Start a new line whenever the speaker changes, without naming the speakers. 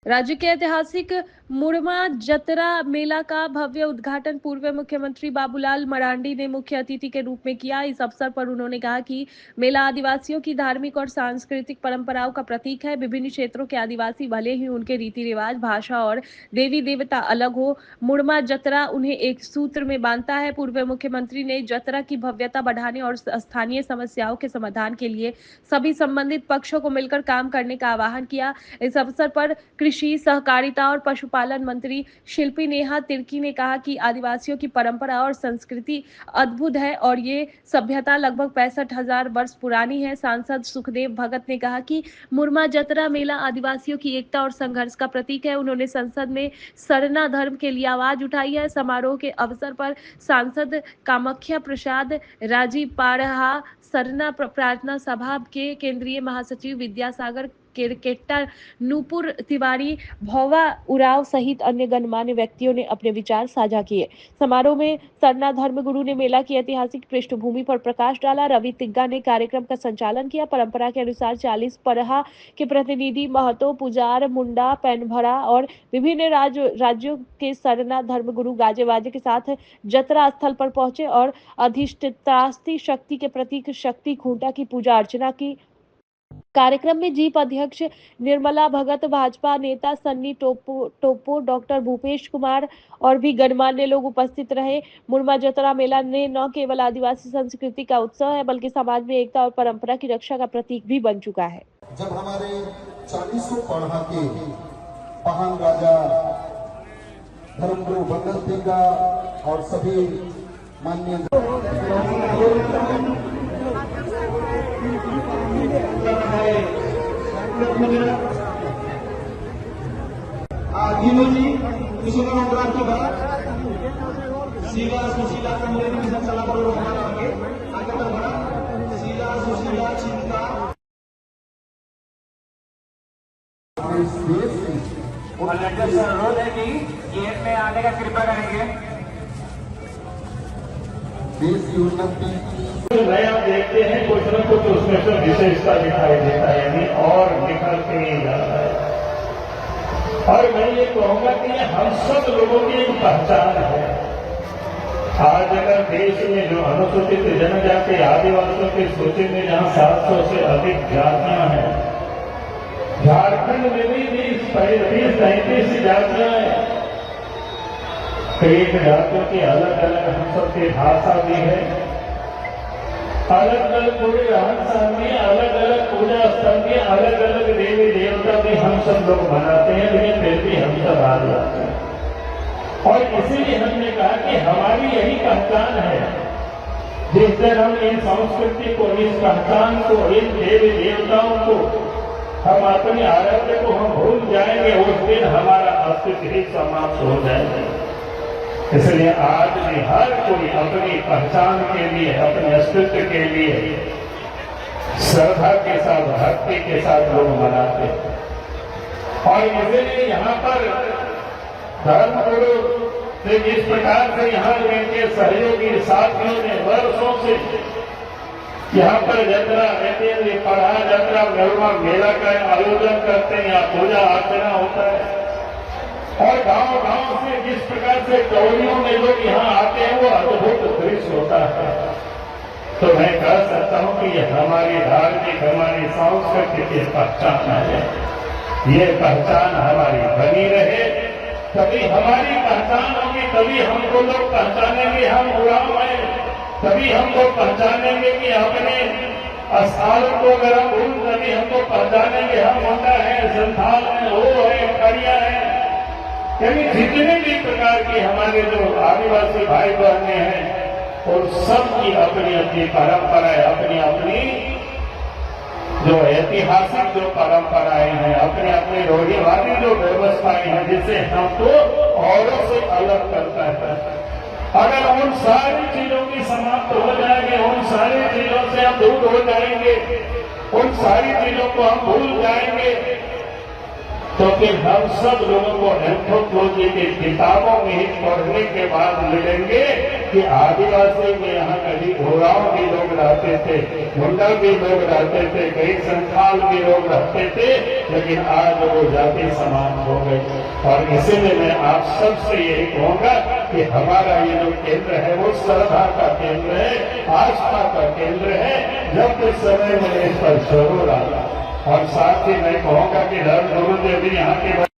राज्य के ऐतिहासिक मुड़मा जतरा मेला का भव्य उद्घाटन पूर्व मुख्यमंत्री बाबूलाल मरांडी ने मुख्य अतिथि के रूप में किया। इस अवसर पर उन्होंने कहा कि मेला आदिवासियों की धार्मिक और सांस्कृतिक परंपराओं का प्रतीक है। विभिन्न क्षेत्रों के आदिवासी भले ही उनके रीति रिवाज, भाषा और देवी देवता अलग हो, मुड़मा जतरा उन्हें एक सूत्र में बांधता है। पूर्व मुख्यमंत्री ने जतरा की भव्यता बढ़ाने और स्थानीय समस्याओं के समाधान के लिए सभी संबंधित पक्षों को मिलकर काम करने का आह्वान किया। इस अवसर पर कृषि, सहकारिता और पशुपालन मंत्री शिल्पी नेहा तिर्की ने कहा कि आदिवासियों की परंपरा और संस्कृति अद्भुत है और ये सभ्यता लगभग 65,000 वर्ष पुरानी है। सांसद सुखदेव भगत ने कहा कि मुड़मा जतरा मेला आदिवासियों की एकता और संघर्ष का प्रतीक है। उन्होंने संसद में सरना धर्म के लिए आवाज उठाई है। समारोह के अवसर पर सांसद कामाख्या प्रसाद राजीव पारहा, सरना प्रार्थना सभा के केंद्रीय महासचिव विद्यासागर केरकेट्टा, नूपुर तिवारी, भौवा उराव सहित अन्य गणमान्य व्यक्तियों ने अपने विचार साझा किए। समारोह में सरना धर्मगुरु ने मेला की ऐतिहासिक पृष्ठभूमि पर प्रकाश डाला। रवि तिग्गा ने कार्यक्रम का संचालन किया। परंपरा के अनुसार 40 परहा के प्रतिनिधि महतो, पुजार, मुंडा, पेनभरा और विभिन्न राज्यों के सरना धर्मगुरु गाजे बाजे के साथ जतरा स्थल पर पहुंचे और अधिष्ठात्री शक्ति के प्रतीक शक्ति खूंटा की पूजा अर्चना की। कार्यक्रम में जीप अध्यक्ष निर्मला भगत, भाजपा नेता सन्नी टोपो, डॉक्टर भूपेश कुमार और भी गणमान्य लोग उपस्थित रहे। मुड़मा जतरा मेला ने न केवल आदिवासी संस्कृति का उत्सव है बल्कि समाज में एकता और परंपरा की रक्षा का प्रतीक भी बन चुका है।
जब हमारे 40 पढ़ा के महान राजा धर्मगुरु बंदर तिग्गा और सभी माननीय जी सीला सुशीला आगे सीला सुशीला चिंता अनुरोध है कि गेट में आने का कृपा करेंगे। देश की उन्नति नया देखते हैं कुछ न कुछ उसमें से विशेषता दिखाई देता है, यानी और निखर के नहीं जाता है। और मैं ये कहूंगा कि ये हम सब लोगों की एक पहचान है। आज अगर देश में जो अनुसूचित जनजाति आदिवासियों की सूची में जहां 700 से अधिक जातियां हैं, झारखंड में भी 35-37 जातियां हैं। कई जातियों की अलग अलग हम सबकी भाषा भी है, अलग अलग पूरे रहन सहन में, अलग अलग पूजा स्थल में, अलग अलग देवी देवता भी हम सब लोग मनाते हैं, लेकिन फिर भी हम सब आ जाते हैं। और इसीलिए हमने कहा कि हमारी यही पहचान है। जिस दिन हम इन संस्कृति को, इस पहचान को, इन देवी देवताओं को, हम अपने आराध्य को हम भूल जाएंगे, उस दिन हमारा अस्तित्व ही समाप्त हो जाएगा। इसलिए आज भी हर कोई अपनी पहचान के लिए, अपने अस्तित्व के लिए श्रद्धा के साथ, भक्ति के साथ लोग मनाते हैं। और इसलिए यहाँ पर धर्मगुरु से जिस प्रकार से यहाँ के सहयोगी साथियों ने वर्षों से यहाँ पर जतरा रहते हैं, पढ़ा जतरा मेला का आयोजन करते हैं, यहाँ पूजा अर्चना होता है। और गांव गांव से जिस प्रकार से टोलियों में लोग यहाँ आते हैं, वो अद्भुत दृश्य होता है। तो मैं कह सकता हूँ कि ये हमारी धार्मिक, हमारी सांस्कृतिक की पहचान है। ये पहचान हमारी बनी रहे, तभी हमारी पहचान होगी, तभी हमको लोग पहचानेंगे हम उड़ाव हैं, तभी हमको पहचानेंगे कि अपने स्थान को अगर हम भूल, तभी हमको पहचानेंगे हम मुंडा है, संथाल है, हो है, खड़िया है। यानी जितने भी प्रकार की हमारे जो आदिवासी भाई बहने हैं, और सबकी अपनी अपनी परंपरा है, अपनी अपनी जो ऐतिहासिक जो परंपराएं हैं, अपने अपने रूढ़िवादी जो व्यवस्थाएं हैं, जिससे हमको औरों से अलग करता है। अगर उन सारी चीजों की समाप्त हो जाएंगे, उन सारी चीजों से हम दूर हो जाएंगे, उन सारी चीजों को हम भूल जाएंगे, तो फिर हम सब लोगों को एंथ्रोपोलॉजी की किताबों में ही पढ़ने के बाद मिलेंगे कि आदिवासी में यहाँ कभी उराव भी लोग रहते थे, मुंडा भी लोग रहते थे, कई संथाल भी लोग रहते थे, लेकिन आज वो जाति समान हो गई। और इसीलिए मैं आप सबसे यही कहूंगा कि हमारा ये जो केंद्र है वो श्रद्धा का केंद्र है, आस्था का केंद्र है। जब कुछ समय में इस पर जरूर आया। और साथ ही मैं कहूंगा कि धर्म गुरु जी भी यहाँ के